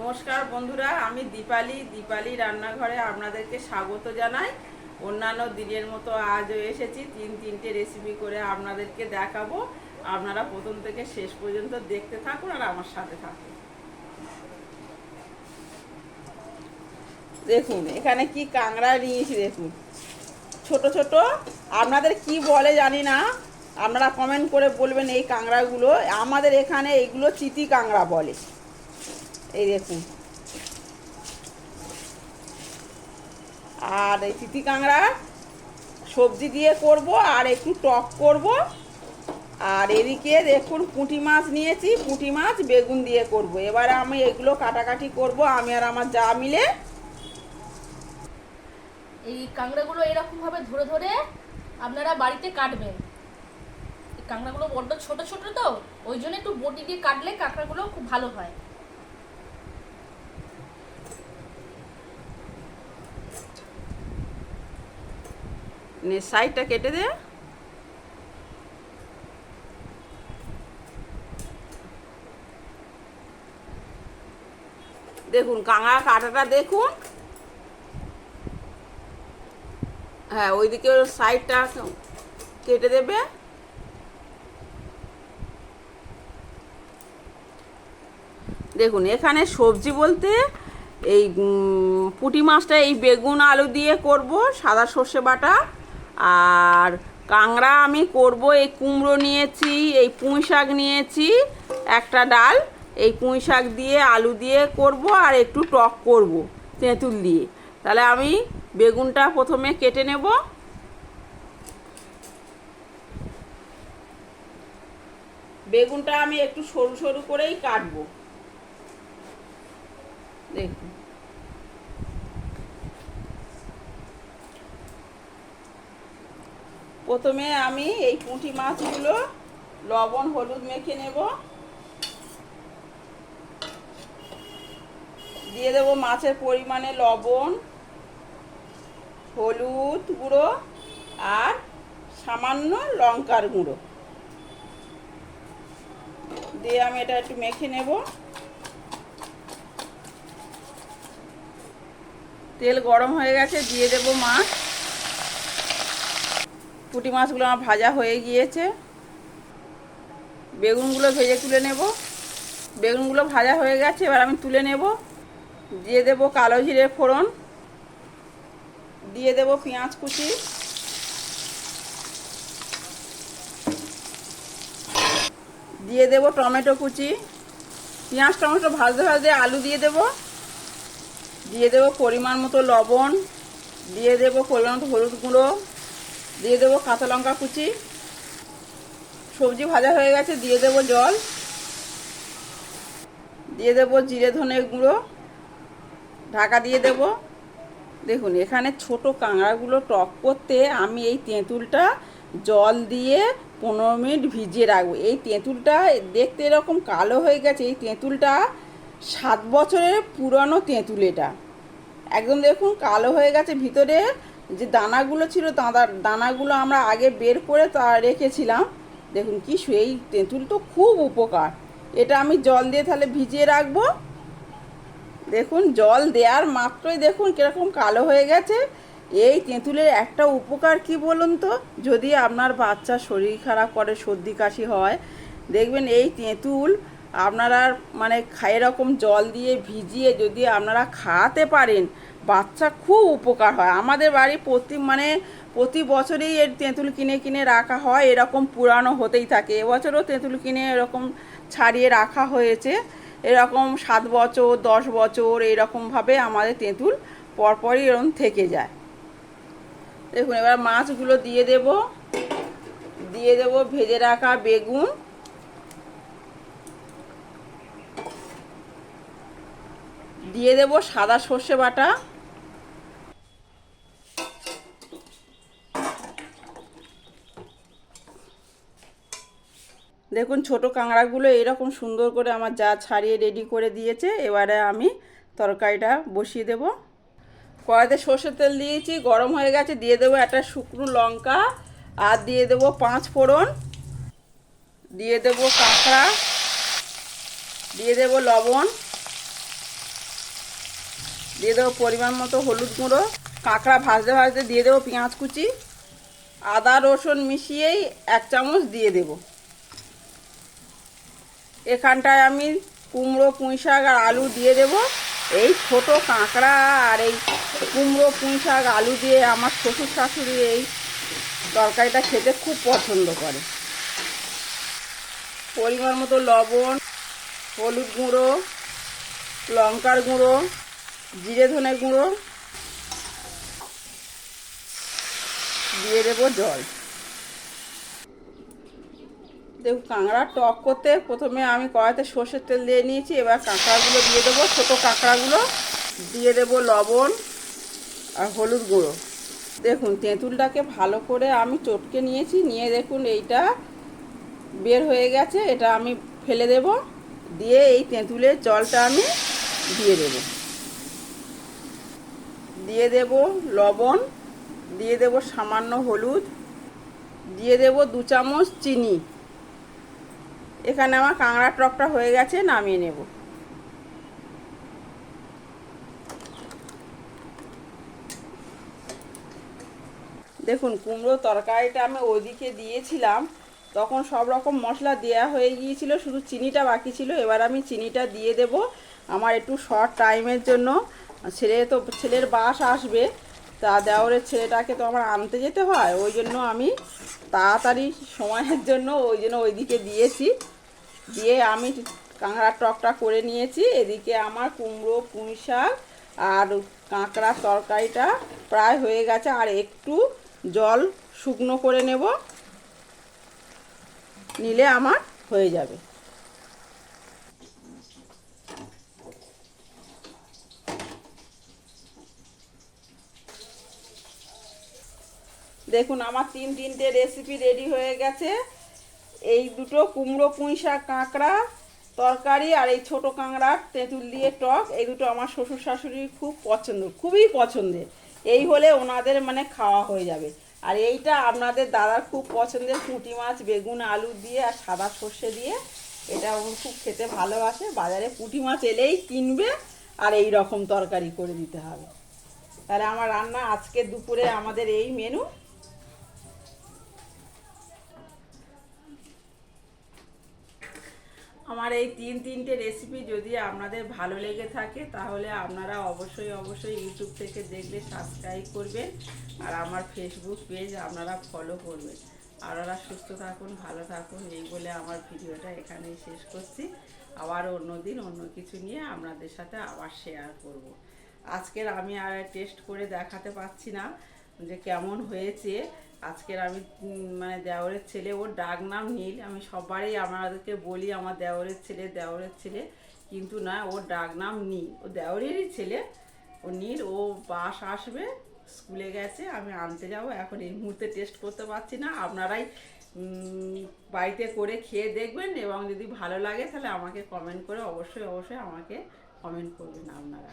নমস্কার বন্ধুরা, আমি দীপালি রান্নাঘরে আপনাদেরকে স্বাগত জানাই। অন্যান্য দিনের মতো আজও এসেছি তিনটে রেসিপি করে আপনাদেরকে দেখাবো। আপনারা প্রথম থেকে শেষ পর্যন্ত দেখতে থাকুন আর আমার সাথে থাকুন। দেখুন এখানে কি কাঁকড়া নিয়েছি, দেখুন ছোট ছোট। আপনাদের কি বলে জানি না, আপনারা কমেন্ট করে বলবেন। এই কাঁকড়াগুলো আমাদের এখানে এইগুলো চিতি কাঁকড়া বলে। এই দেখুন, আর এই চিতি কাঁকড়া সবজি দিয়ে করব আর একটু টক করব। আর এদিকে দেখুন পুঁটি মাছ নিয়েছি, পুঁটি মাছ বেগুন দিয়ে করব। এবারে আমি এগুলো কাটাকাটি করব, আমি আর আমার যা মিলে। এই কাঁকড়াগুলো এরকম ভাবে ধরে ধরে আপনারা বাড়িতে কাটবেন। এই কাঁকড়াগুলো বড্ড ছোট ছোট, তো ওই জন্য একটু বটি দিয়ে কাটলে কাঁকড়াগুলো খুব ভালো হয়। সাইডটা কেটে দে। দেখুন কাঁকড়া কাটাটা দেখুন। হ্যাঁ, ওইদিকে সাইডটা কেটে দেবে। দেখুন এখানে সবজি বলতে এই পুঁটি মাছটা এই বেগুন আলু দিয়ে করব, সাদা সর্ষে বাটা। আর কাঁকড়া আমি করব, এই কুমড়ো নিয়েছি, এই পুঁই শাক নিয়েছি একটা ডাল, এই পুঁই শাক দিয়ে আলু দিয়ে করব আর একটু টক করব তেঁতুল দিয়ে। তাহলে আমি বেগুনটা প্রথমে কেটে নেব। বেগুনটা আমি একটু সরু সরু করেই কাটবো। দেখুন প্রথমে আমি এই পুঁটি মাছগুলো লবণ হলুদ মেখে নেব। দিয়ে দেবো মাছের পরিমাণে লবণ, হলুদ গুঁড়ো আর সামান্য লঙ্কার গুঁড়ো দিয়ে আমি এটা একটু মেখে নেব। তেল গরম হয়ে গেছে, দিয়ে দেবো মাছ। পুঁটি মাছগুলো আমার ভাজা হয়ে গিয়েছে। বেগুনগুলো ভেজে তুলে নেব। বেগুনগুলো ভাজা হয়ে গেছে, এবার আমি তুলে নেব। দিয়ে দেব কালো জিরে ফোড়ন, দিয়ে দেব পেঁয়াজ কুচি, দিয়ে দেব টমেটো কুচি। পেঁয়াজ টমেটো ভাজতে ভাজতে আলু দিয়ে দেব। দিয়ে দেব পরিমাণ মতো লবণ, দিয়ে দেব পরিমাণ মতো হলুদ গুঁড়ো, দিয়ে দেব কাঁচা লঙ্কা কুচি। সবজি ভাজা হয়ে গেছে, দিয়ে দেব জল, দিয়ে দেব জিরে ধনে গুঁড়ো, ঢাকা দিয়ে দেব। দেখুন এখানে ছোট কাঁকড়াগুলো টক করতে আমি এই তেঁতুলটা জল দিয়ে 15 মিনিট ভিজিয়ে রাখবো। এই তেঁতুলটা দেখতে এরকম কালো হয়ে গেছে। এই তেঁতুলটা 7 বছরের পুরনো তেঁতুল। এটা একদম দেখুন কালো হয়ে গেছে। ভিতরে যে দানাগুলো ছিল, দানাগুলো আমরা আগে বের করে তা রেখেছিলাম। দেখুন কি এই তেঁতুল তো খুব উপকার। এটা আমি জল দিয়ে তাহলে ভিজিয়ে রাখবো। দেখুন জল দেওয়ার মাত্রই দেখুন কীরকম কালো হয়ে গেছে। এই তেঁতুলের একটা উপকার কি বলুন তো, যদি আপনার বাচ্চার শরীর খারাপ করে, সর্দি কাশি হয়, দেখবেন এই তেঁতুল আপনারা মানে এরকম জল দিয়ে ভিজিয়ে যদি আপনারা খাওয়াতে পারেন, বাচ্চা খুব উপকার হয়। আমাদের বাড়ি প্রতি বছরেই এর তেঁতুল কিনে কিনে রাখা হয়, এরকম পুরানো হতেই থাকে। এবছরও তেঁতুল কিনে এরকম ছাড়িয়ে রাখা হয়েছে। এরকম 7 বছর 10 বছর এইরকমভাবে আমাদের তেঁতুল পরপরই এরকম থেকে যায়। দেখুন এবার মাছগুলো দিয়ে দেব, দিয়ে দেব ভেজে রাখা বেগুন, দিয়ে দেব সাদা সর্ষে বাটা, দেখুন ছোট কাঁকড়াগুলো এরকম সুন্দর করে আমার যা ছাড়িয়ে রেডি করে দিয়েছে। এবারে আমি তরকারিটা বসিয়ে দেব। কড়াইতে সর্ষের তেল দিয়েছি, গরম হয়ে গেছে। দিয়ে দেবো একটা শুকনো লঙ্কা, আর দিয়ে দেবো 5 ফোড়ন, দিয়ে দেবো কাঁকড়া, দিয়ে দেবো লবণ, দিয়ে দেবো পরিমাণ মতো হলুদ গুঁড়ো, কাঁকড়া ভাজতে ভাজতে দিয়ে দেবো পেঁয়াজ কুচি, আদা রসুন মিশিয়েই 1 চামচ দিয়ে দেব। এখানটায় আমি কুমড়ো পুঁই শাক আর আলু দিয়ে দেব। এই ছোট কাঁকড়া আর এই কুমড়ো পুঁই শাক আলু দিয়ে আমার শ্বশুর শাশুড়ি এই তরকারিটা খেতে খুব পছন্দ করে। পরিমাণ মতো লবণ, হলুদ গুঁড়ো, লঙ্কার গুঁড়ো, জিরে ধনে গুঁড়ো, দিয়ে দেবো জল। দেখুন কাঁকড়া টক করতে প্রথমে আমি কড়াইতে সর্ষের তেল দিয়ে নিয়েছি। এবার কাঁকড়াগুলো দিয়ে দেবো, ছোটো কাঁকড়াগুলো দিয়ে দেবো লবণ আর হলুদ গুঁড়ো। দেখুন তেঁতুলটাকে ভালো করে আমি চটকে নিয়েছি, নিয়ে দেখুন এইটা বের হয়ে গেছে, এটা আমি ফেলে দেব। দিয়ে এই তেঁতুলের জলটা আমি দিয়ে দেব। দিয়ে দেব লবণ, দিয়ে দেব সামান্য হলুদ, দিয়ে দেব 2 চামচ চিনি। এখানে আমার কাঁকড়ার টকটা হয়ে গেছে, নামিয়ে নেব। দেখুন কুমড়ো তরকারিটা আমি ওইদিকে দিয়েছিলাম, তখন সব রকম মশলা দেওয়া হয়ে গিয়েছিল, শুধু চিনিটা বাকি ছিল। এবার আমি চিনিটা দিয়ে দেব আমার একটু শর্ট টাইমের জন্য। ছেলের বাস আসবে, তা দেওরের ছেলেটাকে তো আমার আনতে যেতে হয়, ওই জন্য আমি তাড়াতাড়ি সময়ের জন্য ওইদিকে দিয়েছি। দিয়ে আমি কাঁকড়ার টকটা করে নিয়েছি। এদিকে আমার কুমড়ো পুঁই শাক আর কাঁকড়ার তরকারিটা প্রায় হয়ে গেছে, আর একটু জল শুকনো করে নেব, নিলে আমার হয়ে যাবে। দেখুন আমার তিনটে রেসিপি রেডি হয়ে গেছে। এই দুটো কুমড়ো পুঁই শাক কাঁকড়া তরকারি আর এই ছোটো কাঁকড়ার তেঁতুল দিয়ে টক, এই দুটো আমার শ্বশুর শাশুড়ির খুব পছন্দ, খুবই পছন্দের। এই হলে ওনাদের মানে খাওয়া হয়ে যাবে। আর এইটা আপনাদের দাদার খুব পছন্দের, পুঁটি মাছ বেগুন আলু দিয়ে আর সাদা সর্ষে দিয়ে, এটা উনি খুব খেতে ভালোবাসে। বাজারে পুঁটি মাছ এলেই কিনবে আর এই রকম তরকারি করে দিতে হবে। তাহলে আমার রান্না আজকে দুপুরে আমাদের এই মেনু। আমার এই তিনটে রেসিপি যদি আপনাদের ভালো লেগে থাকে তাহলে আপনারা অবশ্যই ইউটিউব থেকে দেখলে সাবস্ক্রাইব করবেন, আর আমার ফেসবুক পেজ আপনারা ফলো করবেন। আপনারা সুস্থ থাকুন, ভালো থাকুন, এই বলে আমার ভিডিওটা এখানেই শেষ করছি। আবার অন্য দিন অন্য কিছু নিয়ে আপনাদের সাথে আবার শেয়ার করব। আজকের আমি আর টেস্ট করে দেখাতে পাচ্ছি না যে কেমন হয়েছে। আজকের আমি মানে দেওরের ছেলে, ওর ডাক নাম নীল। আমি সবারই আমাদেরকে বলি আমার দেওরের ছেলে, কিন্তু না, ওর ডাক নাম নীল। ও দেওরেরই ছেলে, ও নীল। ও বাস আসবে, স্কুলে গেছে, আমি আনতে যাব। এখন এই মুহূর্তে টেস্ট করতে পারছি না। আপনারাই বাড়িতে করে খেয়ে দেখবেন, এবং যদি ভালো লাগে তাহলে আমাকে কমেন্ট করে অবশ্যই আমাকে কমেন্ট করবেন আপনারা।